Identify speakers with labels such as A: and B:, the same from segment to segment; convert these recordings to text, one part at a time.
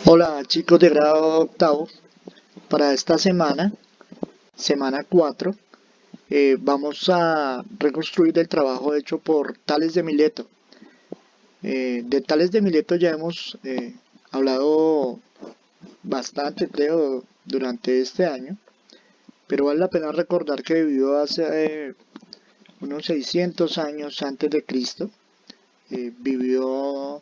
A: Hola chicos de grado octavo, para esta semana, semana 4, vamos a reconstruir el trabajo hecho por Tales de Mileto. De Tales de Mileto ya hemos hablado bastante, creo, durante este año, pero vale la pena recordar que vivió hace unos 600 años antes de Cristo. Vivió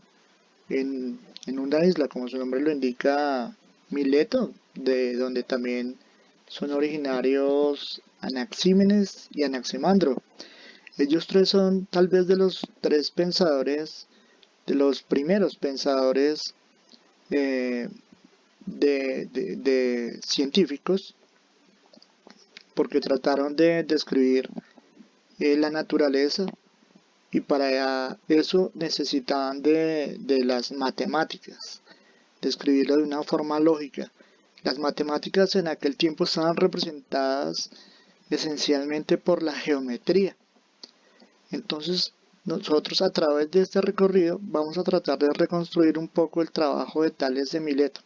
A: en una isla, como su nombre lo indica, Mileto, de donde también son originarios Anaxímenes y Anaximandro. Ellos tres son tal vez de los tres pensadores, de los primeros pensadores eh, de científicos, porque trataron de describir la naturaleza y para eso necesitaban de las matemáticas, de escribirlo de una forma lógica. Las matemáticas en aquel tiempo estaban representadas esencialmente por la geometría. Entonces, nosotros a través de este recorrido vamos a tratar de reconstruir un poco el trabajo de Tales de Mileto.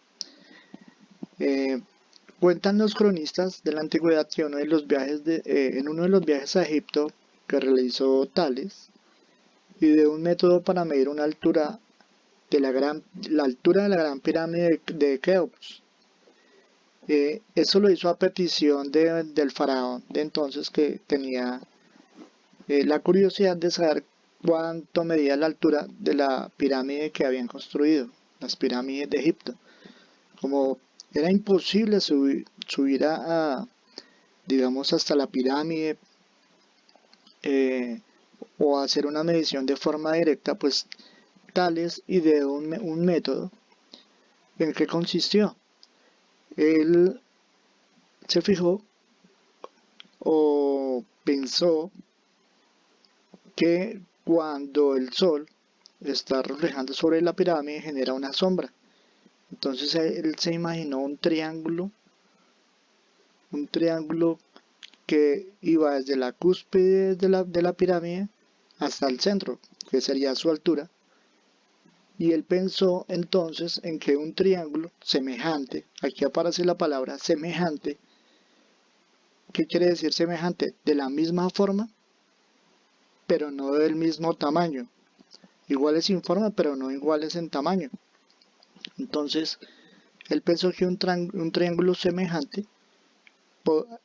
A: Eh, Cuentan los cronistas de la antigüedad que en uno de los viajes a Egipto que realizó Tales, ideó un método para medir una altura de la altura de la gran pirámide de Keops. Eso lo hizo a petición del faraón de entonces, que tenía la curiosidad de saber cuánto medía la altura de la pirámide que habían construido, las pirámides de Egipto. Como era imposible subir digamos, hasta la pirámide, eh, o hacer una medición de forma directa, pues Tales ideó un método. ¿En qué consistió? Él se fijó o pensó que cuando el sol está reflejando sobre la pirámide genera una sombra. Entonces él se imaginó un triángulo que iba desde la cúspide de la pirámide hasta el centro, que sería su altura. Y él pensó entonces en que un triángulo semejante, aquí aparece la palabra semejante. ¿Qué quiere decir semejante? De la misma forma, pero no del mismo tamaño. Iguales en forma, pero no iguales en tamaño. Entonces, él pensó que un triángulo semejante,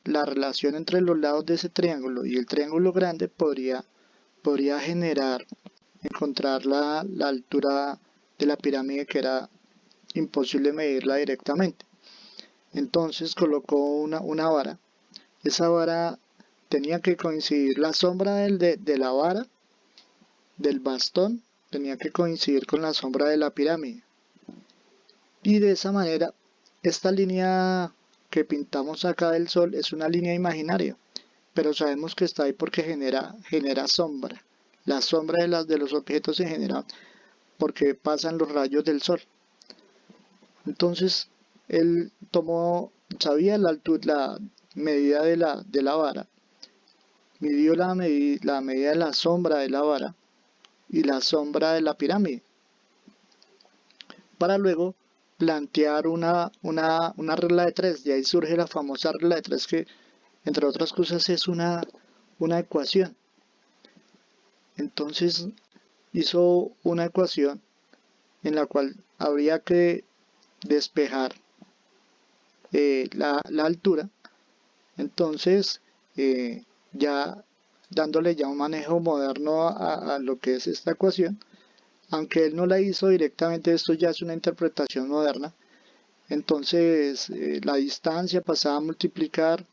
A: la relación entre los lados de ese triángulo y el triángulo grande podría encontrar la altura de la pirámide, que era imposible medirla directamente. Entonces colocó una vara. Esa vara tenía que coincidir la sombra de la vara, del bastón, tenía que coincidir con la sombra de la pirámide. Y de esa manera, esta línea que pintamos acá del sol es una línea imaginaria, pero sabemos que está ahí porque genera sombra. La sombra de los objetos se genera porque pasan los rayos del sol. Entonces, él sabía la medida de la vara, midió la medida de la sombra de la vara y la sombra de la pirámide, para luego plantear una regla de tres. De ahí surge la famosa regla de tres, que entre otras cosas es una ecuación. Entonces hizo una ecuación en la cual habría que despejar la altura. Entonces, ya dándole ya un manejo moderno a lo que es esta ecuación, aunque él no la hizo directamente, esto ya es una interpretación moderna. Entonces, la distancia pasaba a multiplicar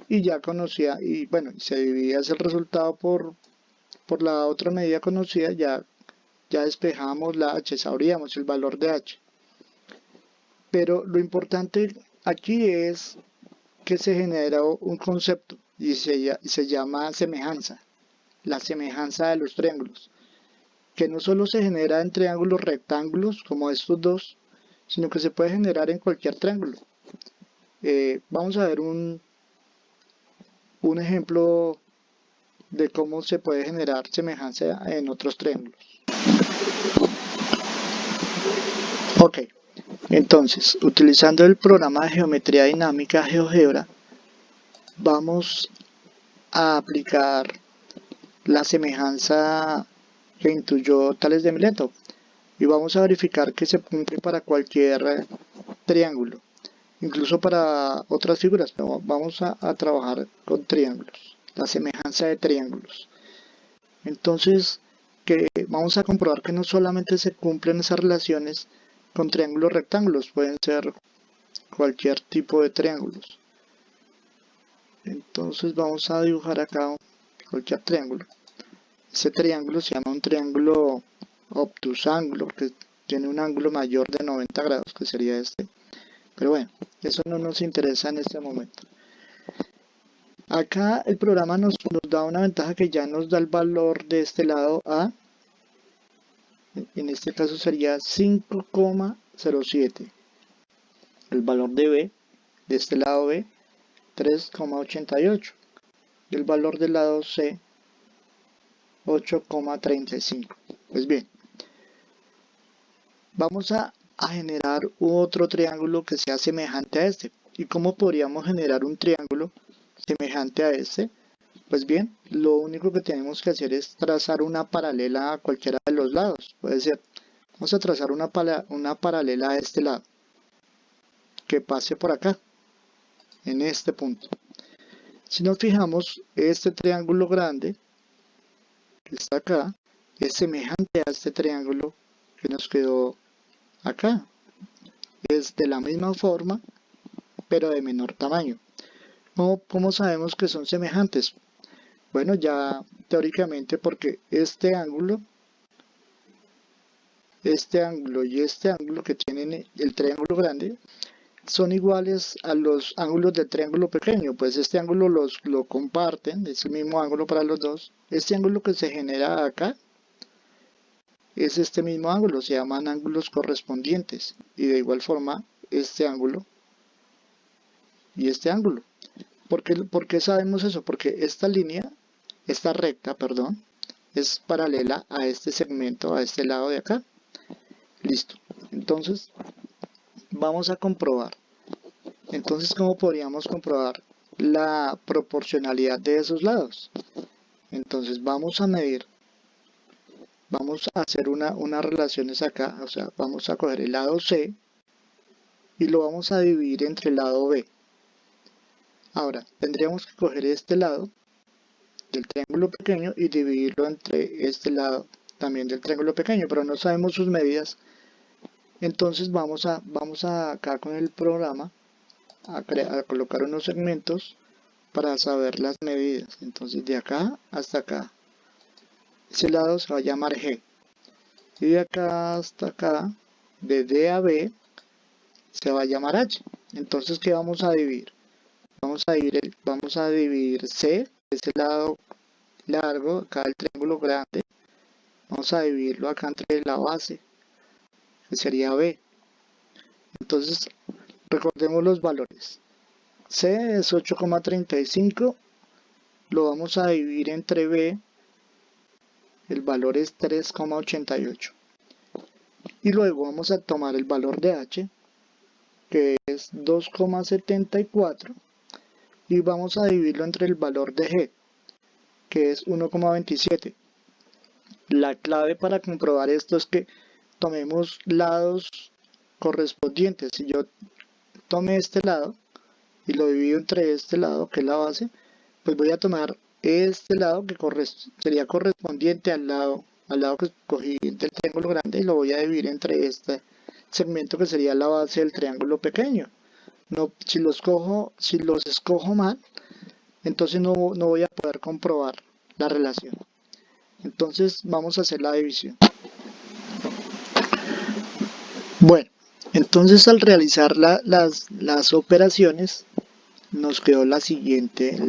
A: y ya conocía, y bueno, se dividía ese resultado por la otra medida conocida. Ya despejamos la h, sabríamos el valor de h. Pero lo importante aquí es que se genera un concepto y se llama semejanza, la semejanza de los triángulos, que no solo se genera en triángulos rectángulos como estos dos, sino que se puede generar en cualquier triángulo. Vamos a ver un ejemplo de cómo se puede generar semejanza en otros triángulos. Ok, Entonces, utilizando el programa de geometría dinámica GeoGebra, vamos a aplicar la semejanza que intuyó Tales de Mileto y vamos a verificar que se cumple para cualquier triángulo, incluso para otras figuras, pero vamos a trabajar con triángulos, la semejanza de triángulos. Entonces, vamos a comprobar que no solamente se cumplen esas relaciones con triángulos rectángulos, pueden ser cualquier tipo de triángulos. Entonces vamos a dibujar acá cualquier triángulo. Ese triángulo se llama un triángulo obtus ángulo, que tiene un ángulo mayor de 90 grados, que sería este. Pero bueno, eso no nos interesa en este momento. Acá el programa nos da una ventaja que ya nos da el valor de este lado A. En este caso sería 5,07. El valor de B, de este lado B, 3,88. Y el valor del lado C, 8,35. Pues bien, vamos a generar otro triángulo que sea semejante a este. ¿Y cómo podríamos generar un triángulo semejante a este? Pues bien, lo único que tenemos que hacer es trazar una paralela a cualquiera de los lados. Puede ser, vamos a trazar una paralela a este lado, que pase por acá, en este punto. Si nos fijamos, este triángulo grande, que está acá, es semejante a este triángulo que nos quedó acá. Es de la misma forma, pero de menor tamaño. ¿Cómo sabemos que son semejantes? Bueno, ya teóricamente porque este ángulo y este ángulo que tienen el triángulo grande son iguales a los ángulos del triángulo pequeño, pues este ángulo lo comparten, es el mismo ángulo para los dos. Este ángulo que se genera acá es este mismo ángulo, se llaman ángulos correspondientes, y de igual forma este ángulo y este ángulo. ¿Por qué sabemos eso? Porque esta recta, perdón, es paralela a este segmento, a este lado de acá. Listo. Entonces, vamos a comprobar. Entonces, ¿cómo podríamos comprobar la proporcionalidad de esos lados? Entonces, vamos a medir, vamos a hacer unas relaciones acá, o sea, vamos a coger el lado C y lo vamos a dividir entre el lado B. Ahora, tendríamos que coger este lado del triángulo pequeño y dividirlo entre este lado también del triángulo pequeño, pero no sabemos sus medidas. Entonces vamos a acá con el programa a colocar unos segmentos para saber las medidas. Entonces de acá hasta acá, ese lado se va a llamar G, y de acá hasta acá, de D a B, se va a llamar H. Entonces, ¿qué vamos a dividir? Vamos a dividir C, ese lado largo, acá el triángulo grande, vamos a dividirlo acá entre la base, que sería B. Entonces, recordemos los valores. C es 8,35, lo vamos a dividir entre B, el valor es 3,88. Y luego vamos a tomar el valor de H, que es 2,74, y vamos a dividirlo entre el valor de G, que es 1,27. La clave para comprobar esto es que tomemos lados correspondientes. Si yo tome este lado y lo divido entre este lado, que es la base, pues voy a tomar este lado que sería correspondiente al lado que escogí del triángulo grande, y lo voy a dividir entre este segmento que sería la base del triángulo pequeño. No, si los escojo mal, entonces no voy a poder comprobar la relación. Entonces vamos a hacer la división. Bueno, entonces al realizar las operaciones nos quedó los siguientes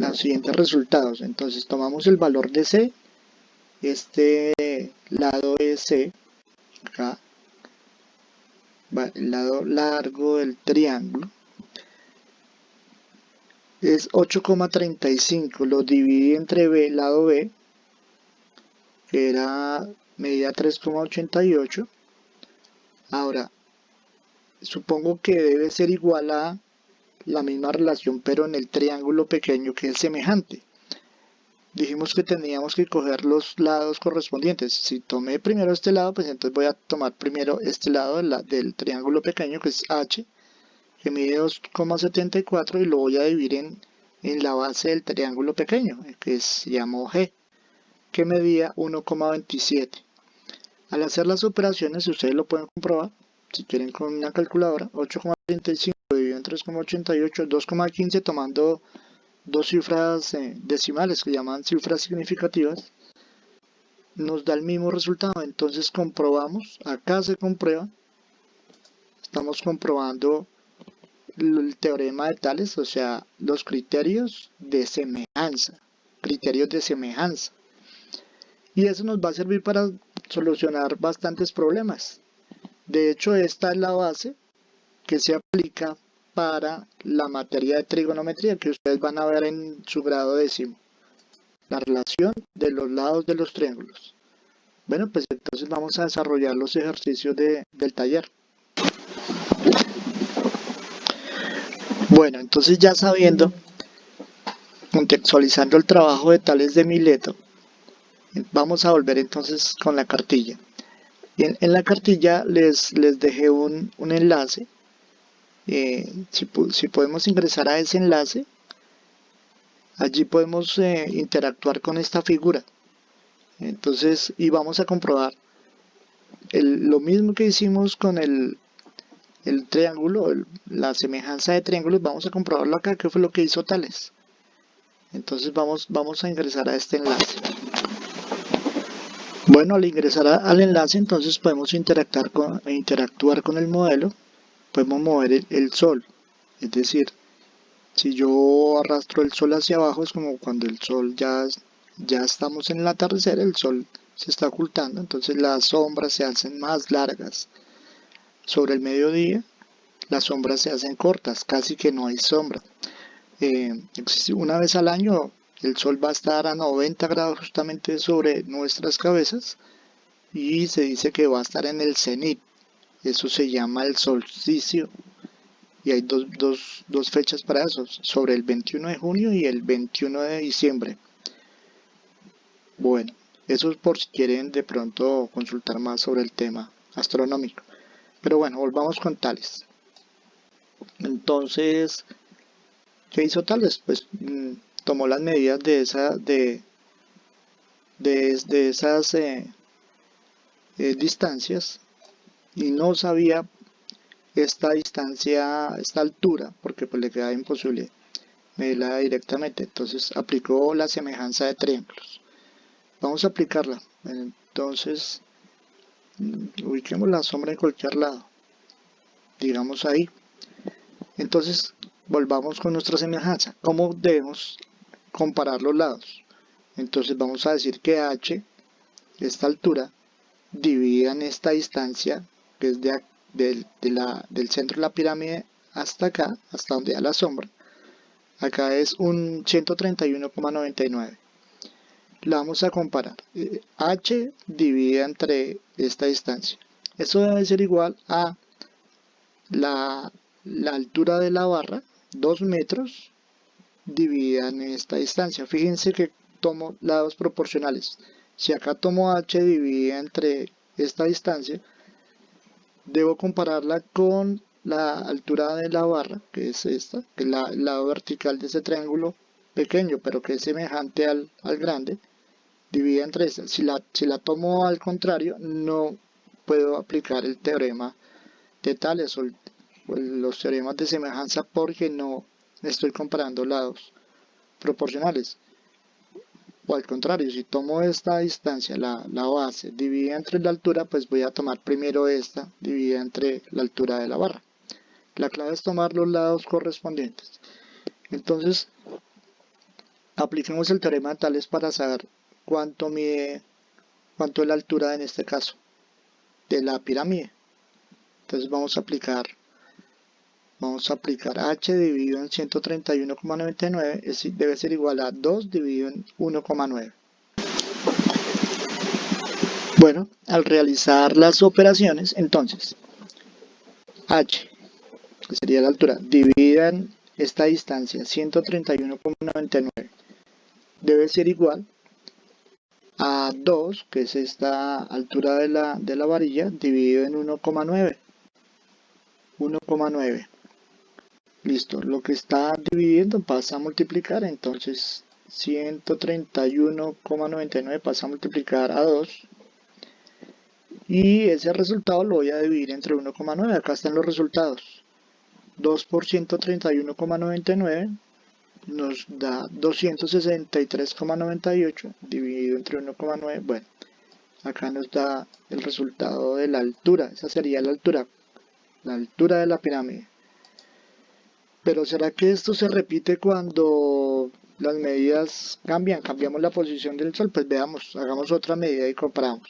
A: resultados. Entonces tomamos el valor de C, este lado es C, acá va el lado largo del triángulo, es 8,35, lo dividí entre B, lado B, que era medida 3,88. Ahora, supongo que debe ser igual a la misma relación, pero en el triángulo pequeño que es semejante. Dijimos que teníamos que coger los lados correspondientes. Si tomé primero este lado, pues entonces voy a tomar primero este lado del triángulo pequeño, que es H, que mide 2,74, y lo voy a dividir en la base del triángulo pequeño, que se llamó G, que medía 1,27. Al hacer las operaciones, ustedes lo pueden comprobar, si quieren con una calculadora. 8,35 dividido en 3,88, 2,15, tomando dos cifras decimales que llaman cifras significativas, nos da el mismo resultado. Entonces comprobamos, acá se comprueba, estamos comprobando el teorema de Tales, o sea, los criterios de semejanza, y eso nos va a servir para solucionar bastantes problemas. De hecho, esta es la base que se aplica para la materia de trigonometría que ustedes van a ver en su grado décimo, la relación de los lados de los triángulos. Bueno, pues entonces vamos a desarrollar los ejercicios del taller. Bueno, entonces ya sabiendo, contextualizando el trabajo de Tales de Mileto, vamos a volver entonces con la cartilla. En la cartilla les dejé un enlace. Si podemos ingresar a ese enlace, allí podemos interactuar con esta figura. Entonces, y vamos a comprobar lo mismo que hicimos con el triángulo, la semejanza de triángulos, vamos a comprobarlo acá, que fue lo que hizo Tales. Entonces vamos a ingresar a este enlace. Bueno, al ingresar al enlace, entonces podemos interactuar con el modelo, podemos mover el sol, es decir, si yo arrastro el sol hacia abajo, es como cuando el sol ya estamos en el atardecer, el sol se está ocultando, entonces las sombras se hacen más largas. Sobre el mediodía, las sombras se hacen cortas, casi que no hay sombra. Una vez al año, el sol va a estar a 90 grados justamente sobre nuestras cabezas, y se dice que va a estar en el cenit. Eso se llama el solsticio. Y hay dos fechas para eso, sobre el 21 de junio y el 21 de diciembre. Bueno, eso es por si quieren de pronto consultar más sobre el tema astronómico. Pero bueno, volvamos con Tales. Entonces, ¿qué hizo Tales? Pues tomó las medidas de esas distancias, y no sabía esta distancia, esta altura, porque pues le quedaba imposible medirla directamente. Entonces aplicó la semejanza de triángulos. Vamos a aplicarla. Entonces ubiquemos la sombra en cualquier lado, digamos ahí. Entonces volvamos con nuestra semejanza. ¿Cómo debemos comparar los lados? Entonces vamos a decir que h, esta altura, dividida en esta distancia, que es del centro de la pirámide hasta acá, hasta donde da la sombra, acá es un 131,99. La vamos a comparar. H dividida entre esta distancia. Esto debe ser igual a la altura de la barra, 2 metros, dividida en esta distancia. Fíjense que tomo lados proporcionales. Si acá tomo H dividida entre esta distancia, debo compararla con la altura de la barra, que es esta, que es el lado vertical de ese triángulo pequeño, pero que es semejante al grande, dividida entre estas. Si la tomo al contrario, no puedo aplicar el teorema de Tales o los teoremas de semejanza, porque no estoy comparando lados proporcionales. O al contrario, si tomo esta distancia, la base, dividida entre la altura, pues voy a tomar primero esta, dividida entre la altura de la barra. La clave es tomar los lados correspondientes. Entonces, apliquemos el teorema de Tales para saber cuánto es la altura en este caso de la pirámide. Entonces vamos a aplicar h dividido en 131,99, debe ser igual a 2 dividido en 1,9. Bueno, al realizar las operaciones, entonces h que sería la altura, dividan esta distancia, 131,99, debe ser igual a 2, que es esta altura de la varilla, dividido en 1,9. 1,9. Listo, lo que está dividiendo pasa a multiplicar, entonces 131,99 pasa a multiplicar a 2 y ese resultado lo voy a dividir entre 1,9. Acá están los resultados. 2 por 131,99 nos da 263,98 dividido entre 1,9. Bueno, acá nos da el resultado de la altura. Esa sería la altura de la pirámide. Pero ¿será que esto se repite cuando las medidas cambian? Cambiamos la posición del sol. Pues veamos, hagamos otra medida y comparamos.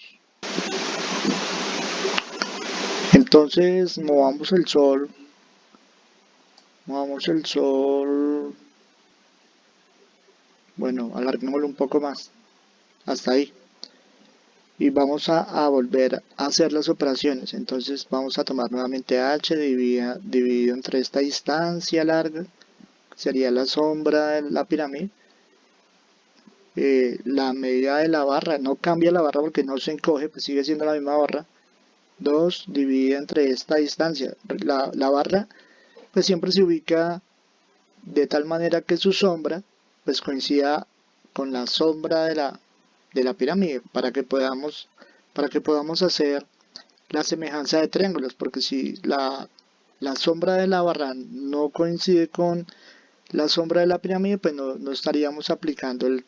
A: Entonces movamos el sol. Bueno, alarguémoslo un poco más. Hasta ahí. Y vamos a volver a hacer las operaciones. Entonces vamos a tomar nuevamente h dividido entre esta distancia larga, sería la sombra de la pirámide. La medida de la barra, no cambia la barra porque no se encoge, pues sigue siendo la misma barra. 2 dividida entre esta distancia. La barra pues siempre se ubica de tal manera que su sombra pues coincida con la sombra de la pirámide para que podamos hacer la semejanza de triángulos, porque si la sombra de la barra no coincide con la sombra de la pirámide, pues no estaríamos aplicando el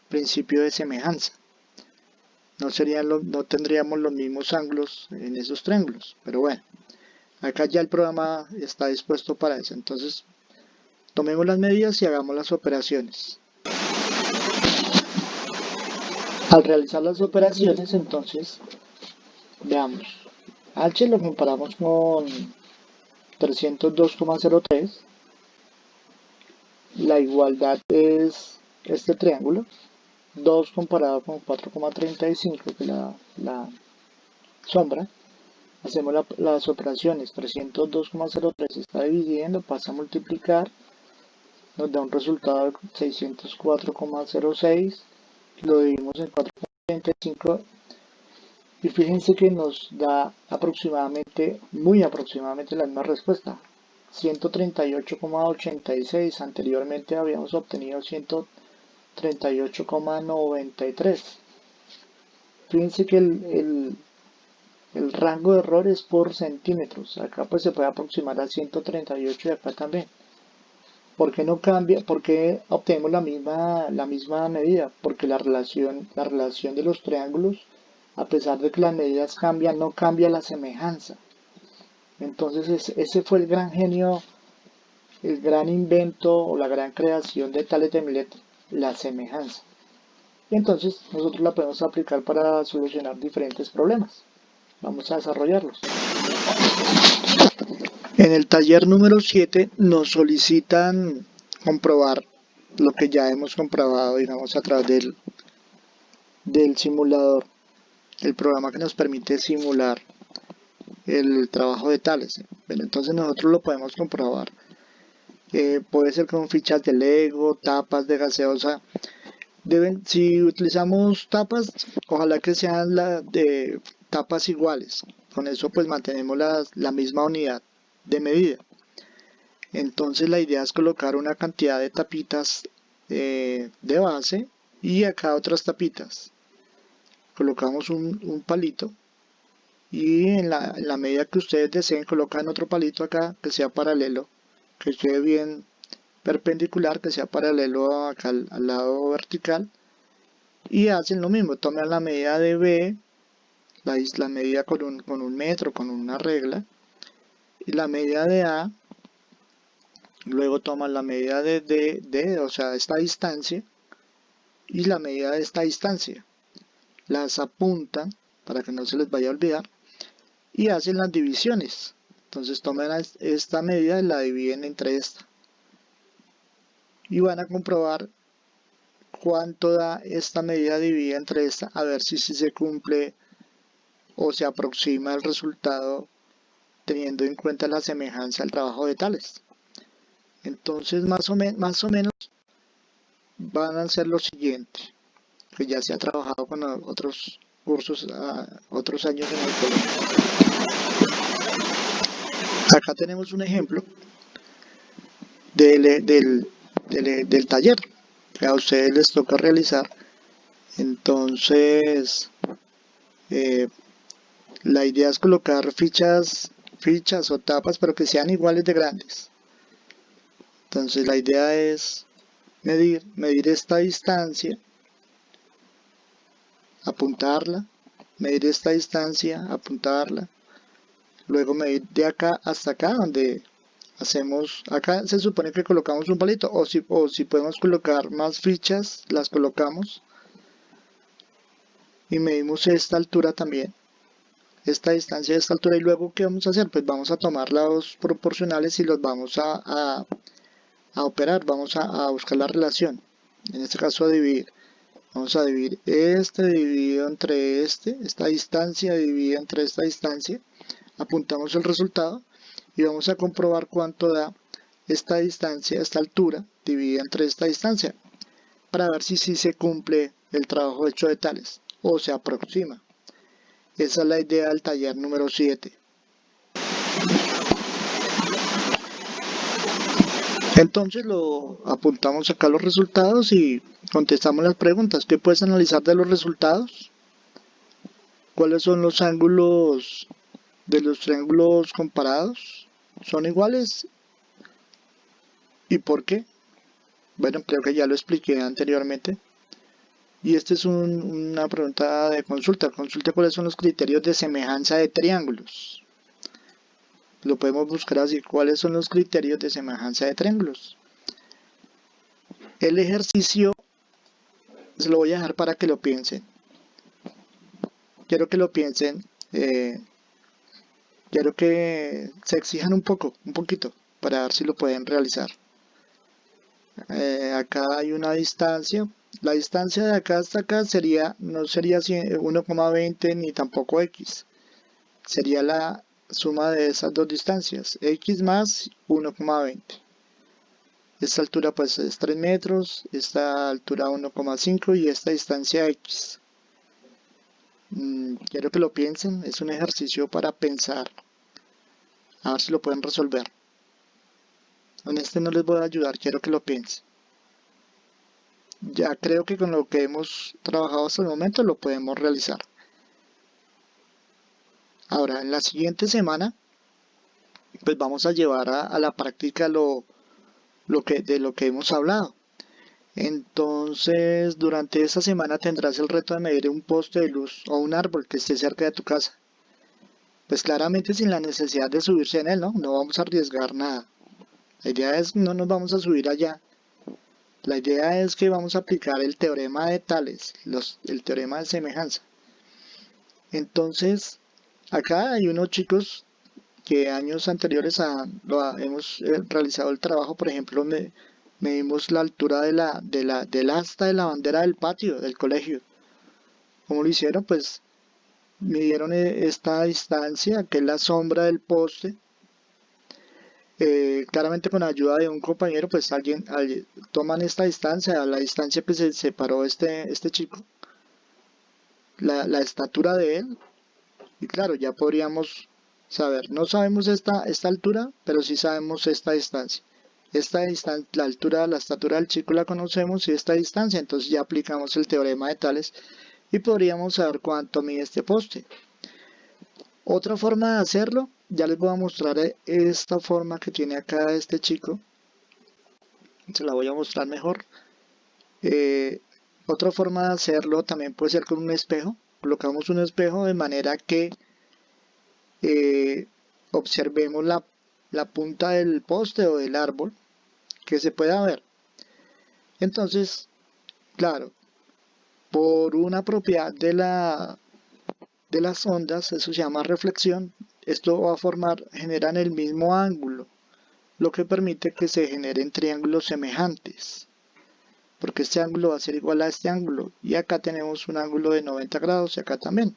A: principio de semejanza. No tendríamos los mismos ángulos en esos triángulos, pero bueno, acá ya el programa está dispuesto para eso. Entonces tomemos las medidas y hagamos las operaciones. Al realizar las operaciones, entonces veamos, h lo comparamos con 302,03, la igualdad es este triángulo, 2 comparado con 4,35, que es la sombra. Hacemos las operaciones, 302,03 está dividiendo, pasa a multiplicar, nos da un resultado de 604,06, lo dividimos en 4,35 y fíjense que nos da aproximadamente, muy aproximadamente la misma respuesta, 138,86, anteriormente habíamos obtenido 138,93. Fíjense que el rango de error es por centímetros. Acá pues se puede aproximar a 138 y acá también. ¿Por qué no cambia? ¿Por qué obtenemos la misma medida? Porque la relación de los triángulos, a pesar de que las medidas cambian, no cambia la semejanza. Entonces ese fue el gran genio, el gran invento o la gran creación de Tales de Milet, la semejanza. Y entonces nosotros la podemos aplicar para solucionar diferentes problemas. Vamos a desarrollarlos. En el taller número 7 nos solicitan comprobar lo que ya hemos comprobado, digamos, a través del simulador, el programa que nos permite simular el trabajo de Tales. Bueno, entonces nosotros lo podemos comprobar. Puede ser con fichas de Lego, tapas de gaseosa. Si utilizamos tapas, ojalá que sean de tapas iguales. Con eso pues mantenemos la misma unidad de medida. Entonces la idea es colocar una cantidad de tapitas de base y acá otras tapitas. Colocamos un palito y en la medida que ustedes deseen colocan otro palito acá que sea paralelo, que esté bien perpendicular, que sea paralelo acá al lado vertical, y hacen lo mismo, toman la medida de B, la medida con un metro, con una regla, y la medida de A, luego toman la medida de D, o sea, esta distancia, y la medida de esta distancia. Las apuntan para que no se les vaya a olvidar y hacen las divisiones. Entonces toman esta medida y la dividen entre esta. Y van a comprobar cuánto da esta medida dividida entre esta, a ver si se cumple o se aproxima el resultado teniendo en cuenta la semejanza al trabajo de tales. Entonces más o menos van a ser lo siguiente, que ya se ha trabajado con otros cursos, otros años en el colegio. Acá tenemos un ejemplo del taller que a ustedes les toca realizar. Entonces, eh, la idea es colocar fichas o tapas, pero que sean iguales de grandes. Entonces, la idea es medir esta distancia, apuntarla, medir esta distancia, apuntarla, luego medir de acá hasta acá, donde acá se supone que colocamos un palito, o si podemos colocar más fichas, las colocamos, y medimos esta altura también, esta distancia de esta altura, y luego ¿qué vamos a hacer? Pues vamos a tomar lados proporcionales y los vamos a operar, vamos a buscar la relación, en este caso a dividir. Vamos a dividir este dividido entre esta distancia dividida entre esta distancia, apuntamos el resultado y vamos a comprobar cuánto da esta distancia, esta altura dividida entre esta distancia, para ver si se cumple el trabajo hecho de tales o se aproxima. Esa es la idea del taller número 7. Entonces lo apuntamos acá los resultados y contestamos las preguntas. ¿Qué puedes analizar de los resultados? ¿Cuáles son los ángulos de los triángulos comparados? ¿Son iguales? ¿Y por qué? Bueno, creo que ya lo expliqué anteriormente. Y esta es una pregunta de consulta. Consulta cuáles son los criterios de semejanza de triángulos. Lo podemos buscar así. ¿Cuáles son los criterios de semejanza de triángulos? El ejercicio se lo voy a dejar para que lo piensen. Quiero que lo piensen. Quiero que se exijan un poquito, para ver si lo pueden realizar. Acá hay una distancia. La distancia de acá hasta acá no sería 1,20 ni tampoco x. Sería la suma de esas dos distancias, x más 1,20. Esta altura pues es 3 metros, esta altura 1,5 y esta distancia x. Quiero que lo piensen, es un ejercicio para pensar, a ver si lo pueden resolver. En este no les voy a ayudar, quiero que lo piensen. Ya creo que con lo que hemos trabajado hasta el momento lo podemos realizar. Ahora, en la siguiente semana, pues vamos a llevar a la práctica de lo que hemos hablado. Entonces, durante esta semana tendrás el reto de medir un poste de luz o un árbol que esté cerca de tu casa. Pues claramente sin la necesidad de subirse en él, ¿no? No vamos a arriesgar nada. La idea es no nos vamos a subir allá. La idea es que vamos a aplicar el teorema de Tales, el teorema de semejanza. Entonces, acá hay unos chicos que años anteriores hemos realizado el trabajo. Por ejemplo, medimos la altura del asta de la bandera del patio del colegio. ¿Cómo lo hicieron? Pues midieron esta distancia, que es la sombra del poste. Claramente con ayuda de un compañero, pues alguien toman esta distancia, a la distancia que se separó este chico, la estatura de él, y claro, ya podríamos saber, no sabemos esta altura, pero sí sabemos esta distancia. La altura, la estatura del chico la conocemos y esta distancia, entonces ya aplicamos el teorema de Tales y podríamos saber cuánto mide este poste. Otra forma de hacerlo, ya les voy a mostrar esta forma que tiene acá este chico. Se la voy a mostrar mejor. Otra forma de hacerlo también puede ser con un espejo. Colocamos un espejo de manera que observemos la punta del poste o del árbol que se pueda ver. Entonces, claro, por una propiedad de las ondas, eso se llama reflexión, esto va a generan el mismo ángulo, lo que permite que se generen triángulos semejantes, porque este ángulo va a ser igual a este ángulo, y acá tenemos un ángulo de 90 grados y acá también.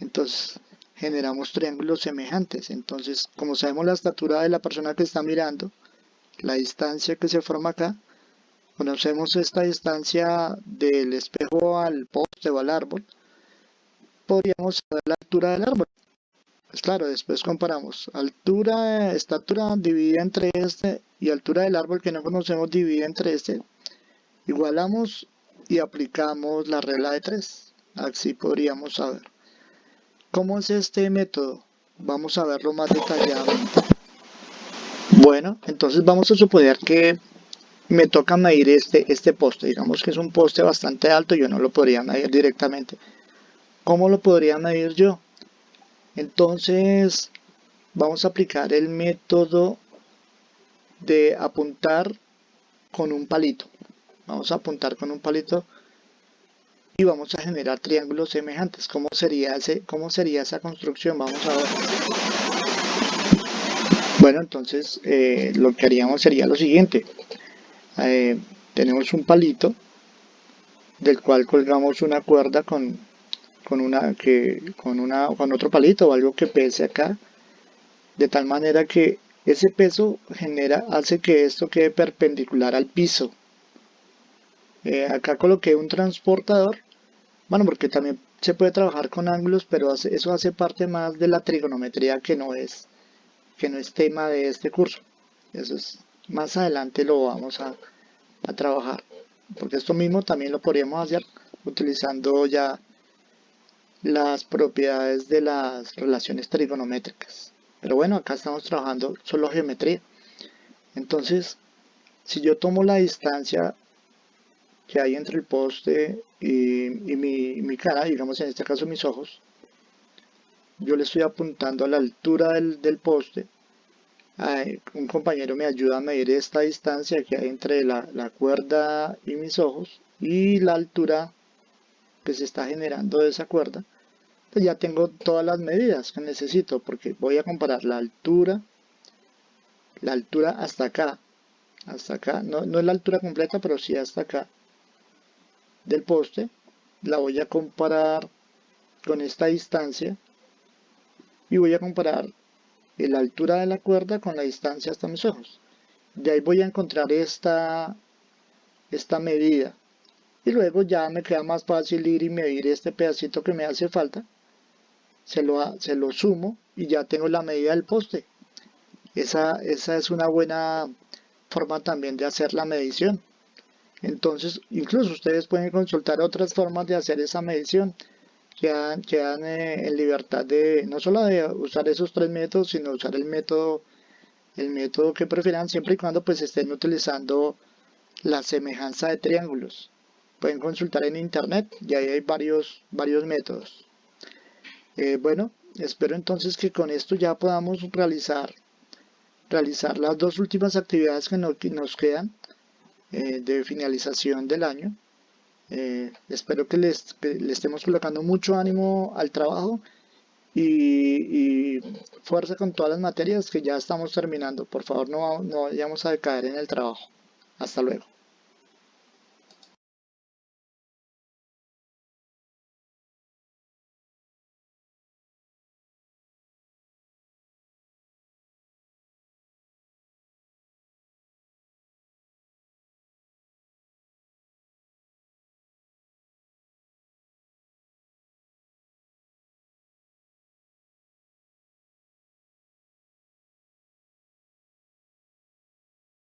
A: Entonces, generamos triángulos semejantes. Entonces, como sabemos la estatura de la persona que está mirando, la distancia que se forma acá, conocemos esta distancia del espejo al poste o al árbol, podríamos saber la altura del árbol. Pues claro, después comparamos altura, estatura dividida entre este y altura del árbol que no conocemos dividida entre este. Igualamos y aplicamos la regla de 3. Así podríamos saber. ¿Cómo es este método? Vamos a verlo más detalladamente. Bueno, entonces vamos a suponer que me toca medir este poste. Digamos que es un poste bastante alto, yo no lo podría medir directamente. ¿Cómo lo podría medir yo? Entonces vamos a aplicar el método de apuntar con un palito. Vamos a apuntar con un palito y vamos a generar triángulos semejantes. ¿Cómo sería esa construcción? Vamos a ver. Bueno, entonces lo que haríamos sería lo siguiente. Tenemos un palito del cual colgamos una cuerda con otro palito o algo que pese acá, de tal manera que ese peso hace que esto quede perpendicular al piso. Acá coloqué un transportador, bueno, porque también se puede trabajar con ángulos, pero eso hace parte más de la trigonometría que no es tema de este curso. Eso es, más adelante lo vamos a trabajar, porque esto mismo también lo podríamos hacer utilizando ya las propiedades de las relaciones trigonométricas. Pero bueno, acá estamos trabajando solo geometría. Entonces, si yo tomo la distancia que hay entre el poste y mi cara, digamos en este caso mis ojos, yo le estoy apuntando a la altura del poste. Un compañero me ayuda a medir esta distancia que hay entre la cuerda y mis ojos y la altura que se está generando de esa cuerda. Pues ya tengo todas las medidas que necesito porque voy a comparar la altura hasta acá, no es la altura completa, pero sí hasta acá del poste, la voy a comparar con esta distancia y voy a comparar la altura de la cuerda con la distancia hasta mis ojos. De ahí voy a encontrar esta medida y luego ya me queda más fácil ir y medir este pedacito que me hace falta, se lo sumo y ya tengo la medida del poste. Esa es una buena forma también de hacer la medición. Entonces, incluso ustedes pueden consultar otras formas de hacer esa medición. Quedan en libertad de no solo de usar esos tres métodos, sino usar el método que prefieran, siempre y cuando pues estén utilizando la semejanza de triángulos. Pueden consultar en internet y ahí hay varios métodos. Bueno, espero entonces que con esto ya podamos realizar las dos últimas actividades que nos quedan de finalización del año. Espero que le estemos colocando mucho ánimo al trabajo y fuerza con todas las materias que ya estamos terminando. Por favor, no vayamos a decaer en el trabajo. Hasta luego.